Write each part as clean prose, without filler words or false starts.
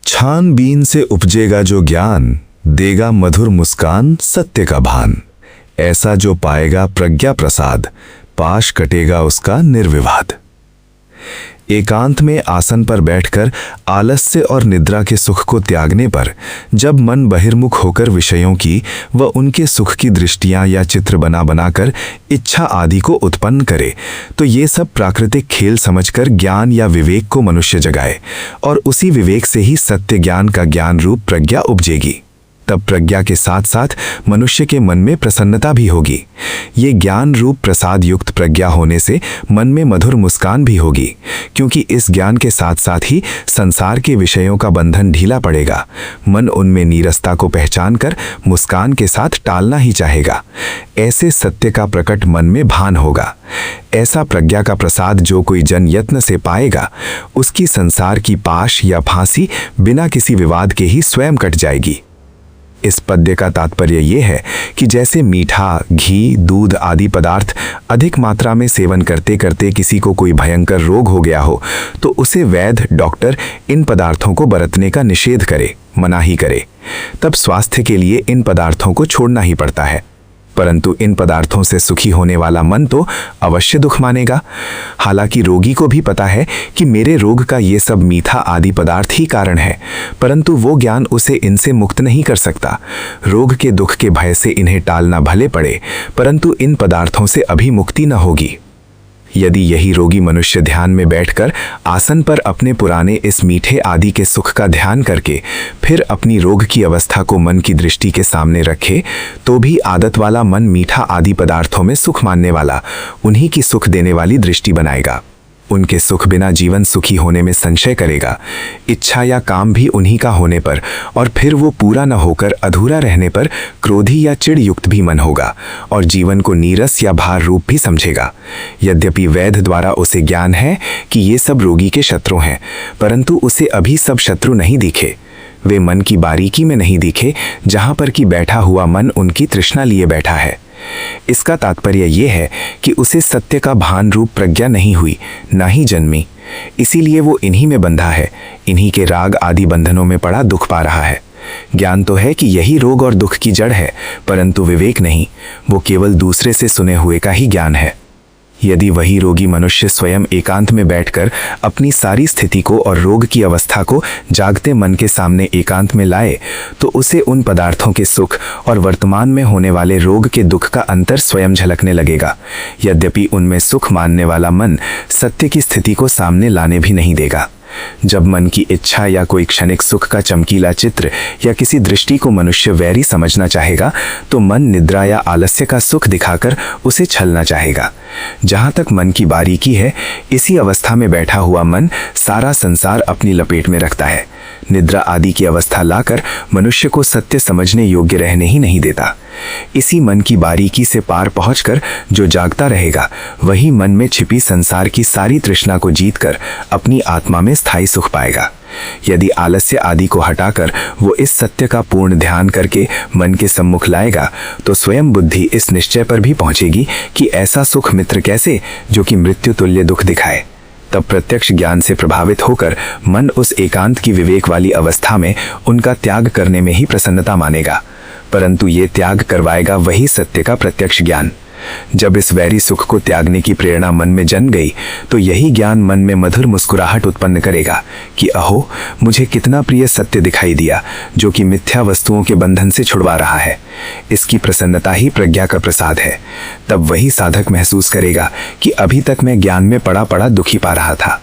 छानबीन से उपजेगा जो ज्ञान, देगा मधुर मुस्कान सत्य का भान। ऐसा जो पाएगा प्रज्ञा प्रसाद, पाश कटेगा उसका निर्विवाद। एकांत में आसन पर बैठकर आलस्य और निद्रा के सुख को त्यागने पर जब मन बहिर्मुख होकर विषयों की व उनके सुख की दृष्टियां या चित्र बना बनाकर इच्छा आदि को उत्पन्न करे, तो ये सब प्राकृतिक खेल समझकर ज्ञान या विवेक को मनुष्य जगाए और उसी विवेक से ही सत्य ज्ञान का ज्ञान रूप प्रज्ञा उपजेगी। तब प्रज्ञा के साथ साथ मनुष्य के मन में प्रसन्नता भी होगी। ये ज्ञान रूप प्रसाद युक्त प्रज्ञा होने से मन में मधुर मुस्कान भी होगी, क्योंकि इस ज्ञान के साथ साथ ही संसार के विषयों का बंधन ढीला पड़ेगा। मन उनमें नीरसता को पहचान कर मुस्कान के साथ टालना ही चाहेगा। ऐसे सत्य का प्रकट मन में भान होगा। ऐसा प्रज्ञा का प्रसाद जो कोई जन यत्न से पाएगा, उसकी संसार की पाश या फांसी बिना किसी विवाद के ही स्वयं कट जाएगी। इस पद्य का तात्पर्य यह है कि जैसे मीठा, घी, दूध आदि पदार्थ अधिक मात्रा में सेवन करते करते किसी को कोई भयंकर रोग हो गया हो, तो उसे वैद्य डॉक्टर इन पदार्थों को बरतने का निषेध करे, मनाही करे। तब स्वास्थ्य के लिए इन पदार्थों को छोड़ना ही पड़ता है। परंतु इन पदार्थों से सुखी होने वाला मन तो अवश्य दुख मानेगा। हालांकि रोगी को भी पता है कि मेरे रोग का ये सब मीठा आदि पदार्थ ही कारण है, परंतु वो ज्ञान उसे इनसे मुक्त नहीं कर सकता। रोग के दुख के भय से इन्हें टालना भले पड़े, परंतु इन पदार्थों से अभी मुक्ति न होगी। यदि यही रोगी मनुष्य ध्यान में बैठकर आसन पर अपने पुराने इस मीठे आदि के सुख का ध्यान करके फिर अपनी रोग की अवस्था को मन की दृष्टि के सामने रखे, तो भी आदत वाला मन मीठा आदि पदार्थों में सुख मानने वाला उन्हीं की सुख देने वाली दृष्टि बनाएगा। उनके सुख बिना जीवन सुखी होने में संशय करेगा। इच्छा या काम भी उन्हीं का होने पर और फिर वो पूरा न होकर अधूरा रहने पर क्रोधी या चिड़ युक्त भी मन होगा और जीवन को नीरस या भार रूप भी समझेगा। यद्यपि वैद्य द्वारा उसे ज्ञान है कि ये सब रोगी के शत्रु हैं, परंतु उसे अभी सब शत्रु नहीं दिखे। वे मन की बारीकी में नहीं दिखे, जहां पर कि बैठा हुआ मन उनकी तृष्णा लिए बैठा है। इसका तात्पर्य यह है कि उसे सत्य का भान रूप प्रज्ञा नहीं हुई, ना ही जन्मी। इसीलिए वो इन्हीं में बंधा है, इन्हीं के राग आदि बंधनों में पड़ा दुख पा रहा है। ज्ञान तो है कि यही रोग और दुख की जड़ है, परंतु विवेक नहीं, वो केवल दूसरे से सुने हुए का ही ज्ञान है। यदि वही रोगी मनुष्य स्वयं एकांत में बैठकर अपनी सारी स्थिति को और रोग की अवस्था को जागते मन के सामने एकांत में लाए, तो उसे उन पदार्थों के सुख और वर्तमान में होने वाले रोग के दुख का अंतर स्वयं झलकने लगेगा। यद्यपि उनमें सुख मानने वाला मन सत्य की स्थिति को सामने लाने भी नहीं देगा। जब मन की इच्छा या कोई क्षणिक सुख का चमकीला चित्र या किसी दृष्टि को मनुष्य वैरी समझना चाहेगा, तो मन निद्रा या आलस्य का सुख दिखाकर उसे छलना चाहेगा। जहां तक मन की बारीकी है, इसी अवस्था में बैठा हुआ मन सारा संसार अपनी लपेट में रखता है। निद्रा आदि की अवस्था लाकर मनुष्य को सत्य समझने योग्य रहने ही नहीं देता। इसी मन की बारीकी से पार पहुंचकर जो जागता रहेगा, वही मन में छिपी संसार की सारी तृष्णा को जीतकर अपनी आत्मा में स्थायी सुख पाएगा। यदि आलस्य आदि को हटाकर वो इस सत्य का पूर्ण ध्यान करके मन के सम्मुख लाएगा, तो स्वयं बुद्धि इस निश्चय पर भी पहुंचेगी कि ऐसा सुख मित्र कैसे जो कि मृत्यु तुल्य दुख दिखाए। तब प्रत्यक्ष ज्ञान से प्रभावित होकर मन उस एकांत की विवेक वाली अवस्था में उनका त्याग करने में ही प्रसन्नता मानेगा, परंतु ये त्याग करवाएगा वही सत्य का प्रत्यक्ष ज्ञान। जब इस वैरी सुख को त्यागने की प्रेरणा मन में जन गई, तो यही ज्ञान मन में मधुर मुस्कुराहट उत्पन्न करेगा कि अहो, मुझे कितना प्रिय सत्य दिखाई दिया जो कि मिथ्या वस्तुओं के बंधन से छुड़वा रहा है। इसकी प्रसन्नता ही प्रज्ञा का प्रसाद है। तब वही साधक महसूस करेगा कि अभी तक मैं ज्ञान में पड़ा पड़ा दुखी पा रहा था।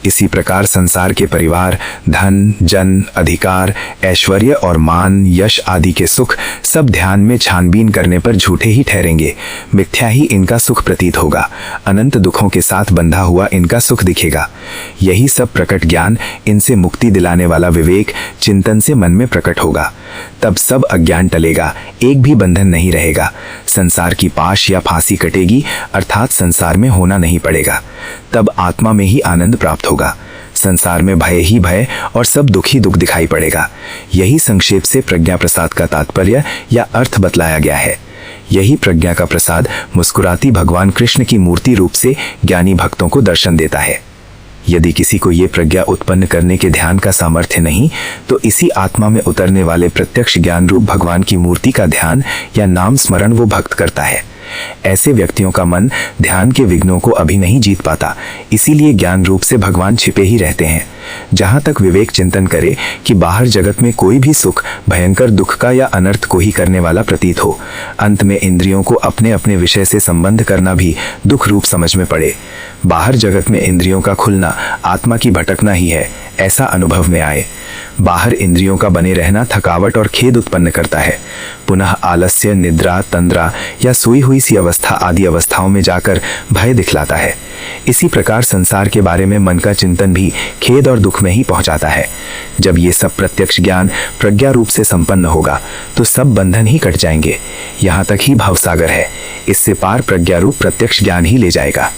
इसी प्रकार संसार के परिवार, धन, जन, अधिकार, ऐश्वर्य और मान, यश आदि के सुख सब ध्यान में छानबीन करने पर झूठे ही ठहरेंगे, मिथ्या ही इनका सुख प्रतीत होगा। अनंत दुखों के साथ बंधा हुआ इनका सुख दिखेगा। यही सब प्रकट ज्ञान, इनसे मुक्ति दिलाने वाला विवेक चिंतन से मन में प्रकट होगा। तब सब अज्ञान टलेगा, एक भी बंधन नहीं रहेगा। संसार की पाश या फांसी कटेगी, अर्थात संसार में होना नहीं पड़ेगा। तब आत्मा में ही आनंद प्राप्त होगा। संसार में भय ही भय और सब दुख ही दुख दिखाई पड़ेगा। यही संक्षेप से प्रज्ञा प्रसाद का तात्पर्य या अर्थ बतलाया गया है। यही प्रज्ञा का प्रसाद मुस्कुराती भगवान कृष्ण की मूर्ति रूप से ज्ञानी भक्तों को दर्शन देता है। यदि किसी को ये प्रज्ञा उत्पन्न करने के ध्यान का सामर्थ्य नहीं, तो इसी आत्मा में उतरने वाले प्रत्यक्ष ज्ञान रूप भगवान की मूर्ति का ध्यान या नाम स्मरण वो भक्त करता है। ऐसे व्यक्तियों का मन ध्यान के विघ्नों को अभी नहीं जीत पाता, इसीलिए ज्ञान रूप से भगवान छिपे ही रहते हैं। जहां तक विवेक चिंतन करे कि बाहर जगत में कोई भी सुख भयंकर दुख का या अनर्थ को ही करने वाला प्रतीत हो, अंत में इंद्रियों को अपने अपने विषय से संबंध करना भी दुख रूप समझ में पड़े, बाहर जगत में इंद्रियों का खुलना आत्मा की भटकना ही है, ऐसा अनुभव में आए। बाहर इंद्रियों का बने रहना थकावट और खेद उत्पन्न करता है, पुनः आलस्य, निद्रा, तंद्रा या सोई हुई सी अवस्था आदि अवस्थाओं में जाकर भय दिखलाता है। इसी प्रकार संसार के बारे में मन का चिंतन भी खेद और दुख में ही पहुंचाता है। जब ये सब प्रत्यक्ष ज्ञान प्रज्ञा रूप से संपन्न होगा तो सब बंधन ही कट जाएंगे। यहाँ तक ही भवसागर है, इससे पार प्रज्ञा रूप प्रत्यक्ष ज्ञान ही ले जाएगा।